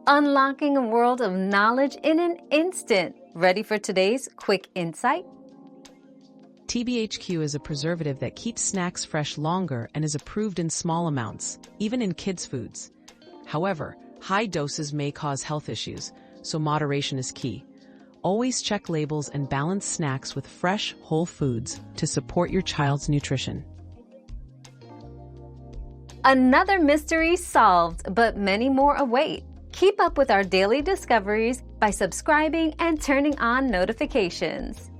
unlocking a world of knowledge in an instant. Ready for today's quick insight? TBHQ is a preservative that keeps snacks fresh longer and is approved in small amounts, even in kids' foods. However, high doses may cause health issues, so moderation is key. Always check labels and balance snacks with fresh, whole foods to support your child's nutrition. Another mystery solved, but many more await. Keep up with our daily discoveries by subscribing and turning on notifications.